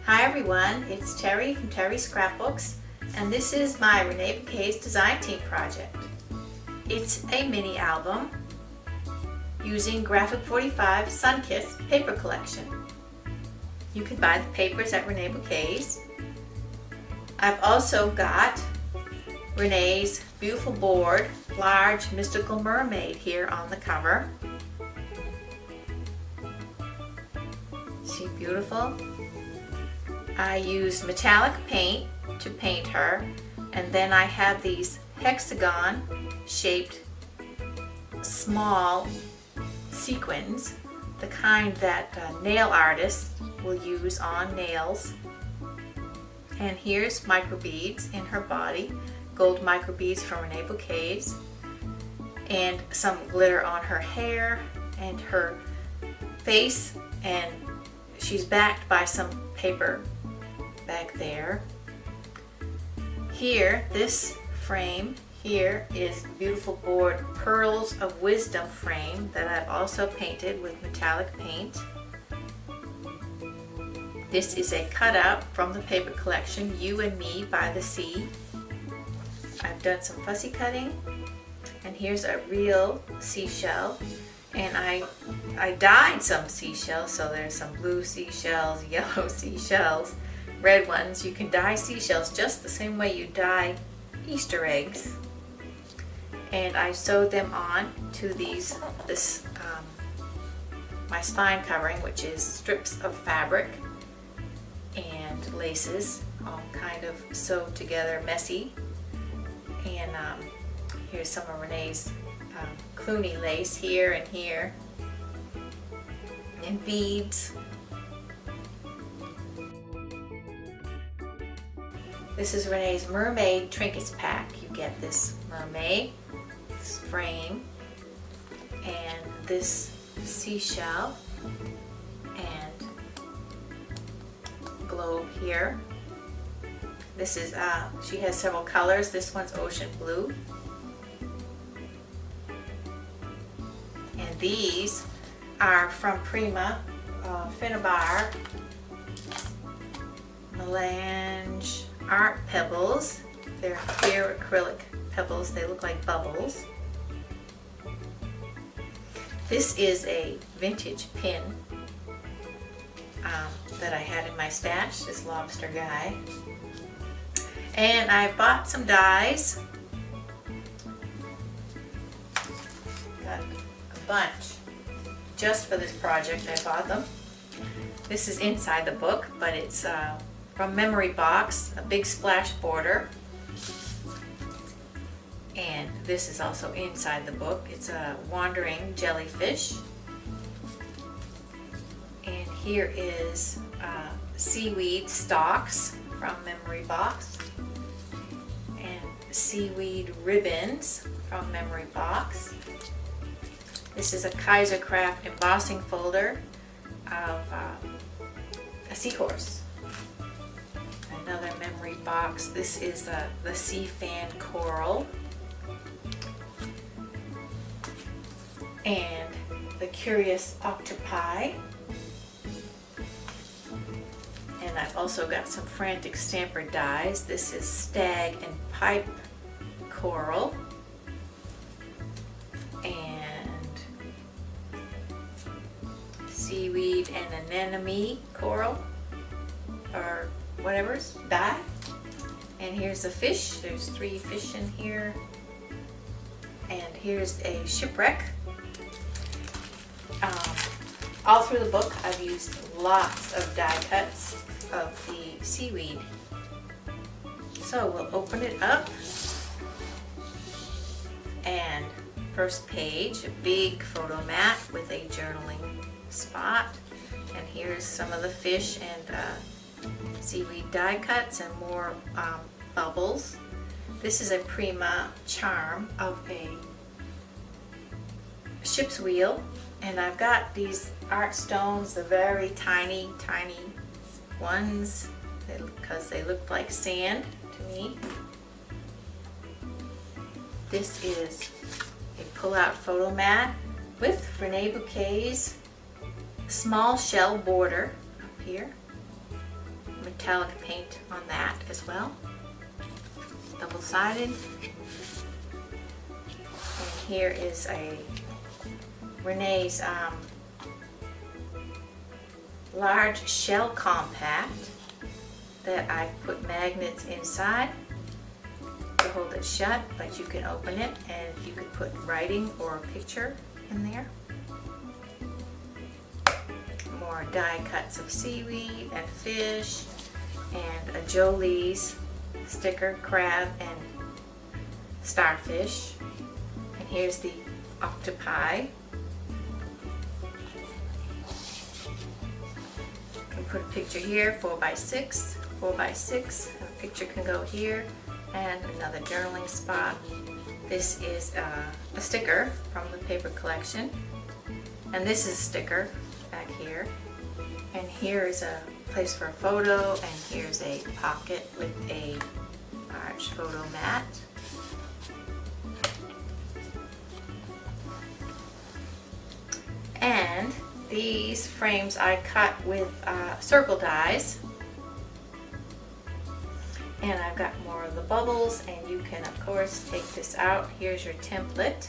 Hi everyone, it's Terry from Terry's Scrapbooks, and this is my Reneabouquets Design Team project. It's a mini album using Graphic 45 Sunkissed paper collection. You can buy the papers at Reneabouquets. I've also got Renee's beautiful board, large mystical mermaid here on the cover. She's beautiful. I used metallic paint to paint her, and then I have these hexagon shaped small sequins, the kind that nail artists will use on nails. And here's microbeads in her body, gold microbeads from Reneabouquets, and some glitter on her hair and her face, and she's backed by some paper back there. Here, this frame here is beautiful board Pearls of Wisdom frame that I've also painted with metallic paint. This is a cutout from the paper collection You and Me by the Sea. I've done some fussy cutting, and here's a real seashell, and I dyed some seashells, so there's some blue seashells, yellow seashells, red ones. You can dye seashells just the same way you dye Easter eggs. And I sewed them on to my spine covering, which is strips of fabric and laces, all kind of sewed together messy. And here's some of Renee's Cluny lace here and here, and beads. This is Renee's Mermaid Trinkets pack. You get this mermaid, this frame, and this seashell, and globe here. This is, she has several colors. This one's ocean blue. And these are from Prima, Finnabar, Melange Art Pebbles. They're clear acrylic pebbles. They look like bubbles. This is a vintage pin that I had in my stash, this lobster guy. And I bought some dies. Got a bunch. Just for this project I bought them. This is inside the book, but it's from Memory Box, a big splash border. And this is also inside the book. It's a wandering jellyfish. And here is seaweed stalks from Memory Box, and seaweed ribbons from Memory Box. This is a Kaiser Craft embossing folder of a seahorse. Another Memory Box. This is the sea fan coral, and the curious octopi. And I've also got some frantic stamper dies. This is stag and pipe coral, and seaweed and anemone coral, or whatever's die. And here's a fish. There's 3 fish in here. And here's a shipwreck. All through the book I've used lots of die cuts of the seaweed. So we'll open it up, and first page, a big photo mat with a journaling spot, and here's some of the fish and seaweed die cuts and more bubbles. This is a Prima charm of a ship's wheel, and I've got these art stones, the very tiny ones, because they look like sand to me. This is a pull-out photo mat with Reneabouquets small shell border up here. metallic paint on that as well. Double-sided. And here is a Renee's large shell compact that I've put magnets inside to hold it shut, but you can open it and you could put writing or a picture in there. More die cuts of seaweed and fish and a Jolie's sticker, crab and starfish. And here's the octopi. You can put a picture here, 4x6, 4x6. A picture can go here, and another journaling spot. This is a sticker from the paper collection, and this is a sticker back here. And here is a place for a photo, and here's a pocket with a large photo mat. And these frames I cut with circle dies. And I've got more of the bubbles, and you can of course take this out. Here's your template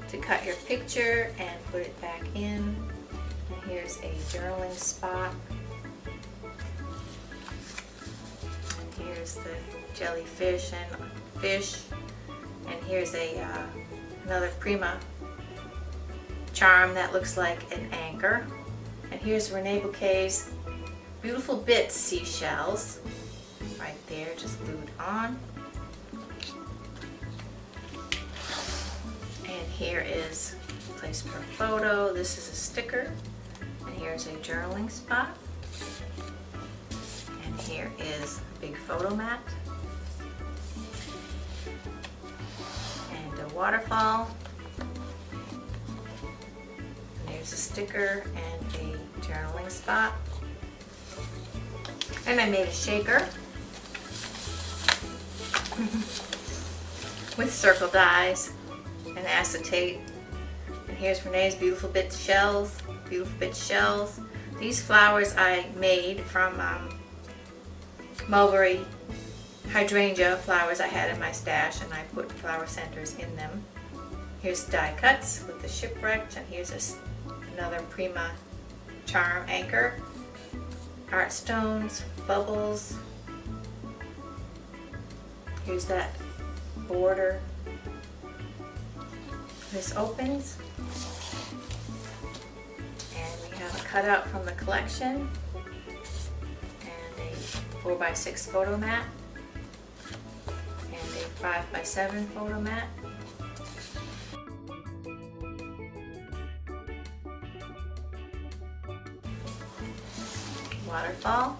to cut your picture and put it back in. And here's a journaling spot. And here's the jellyfish and fish. And here's another Prima charm that looks like an anchor. And here's Reneabouquets Beautiful Bits Seashells. Right there, just glued on. And here is a place for a photo. This is a sticker. And here's a journaling spot. And here is a big photo mat. And a waterfall. And there's a sticker and a journaling spot. And I made a shaker with circle dies and acetate. And here's Renee's Beautiful Bits Shells. Beautiful Bits Shells. These flowers I made from mulberry hydrangea flowers I had in my stash, and I put flower centers in them. Here's die cuts with the shipwrecked, and here's another Prima charm anchor. Art stones, bubbles. Here's that border. This opens, and we have a cutout from the collection and a 4x6 photo mat and a 5x7 photo mat. Waterfall.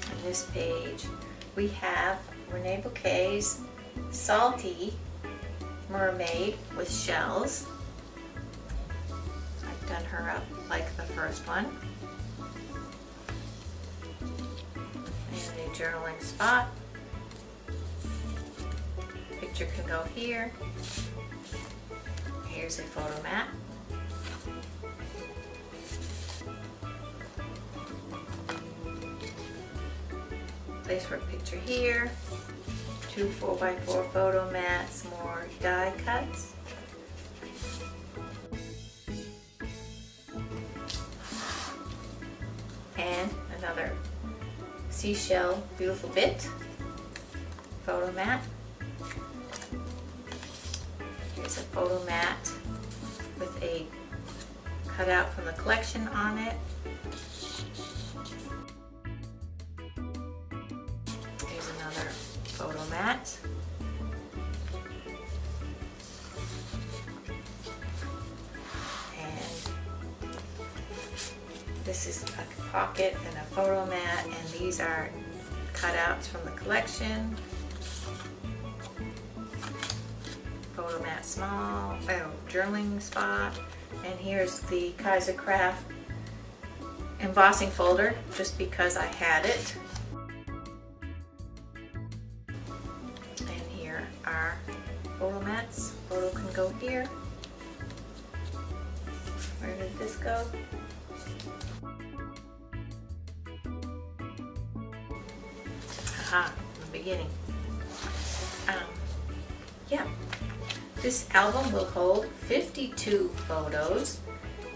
On this page we have Reneabouquets Salty Mermaid with shells. I've done her up like the first one. And a journaling spot. Picture can go here. Here's a photo mat. Place for a picture here. 2 4x4 photo mats, more die cuts. And another seashell beautiful bit photo mat. Here's a photo mat with a cutout from the collection on it. Here's another photo mat. And this is a pocket and a photo mat, and these are cutouts from the collection. Photo mat small, journaling spot, and here's the Kaiser Craft embossing folder, just because I had it. And here are photo mats. Photo can go here. Where did this go? Aha, in the beginning. Yeah, this album will hold 52 photos.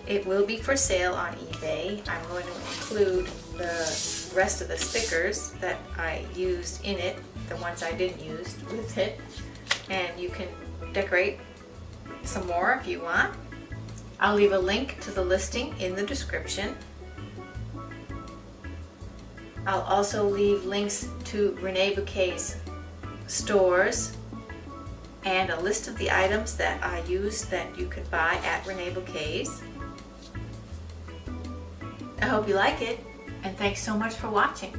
It will be for sale on eBay. I'm going to include the rest of the stickers that I used in it, the ones I didn't use with it, and you can decorate some more if you want. I'll leave a link to the listing in the description. I'll also leave links to Reneabouquets stores and a list of the items that I use that you could buy at Reneabouquets. I hope you like it, and thanks so much for watching.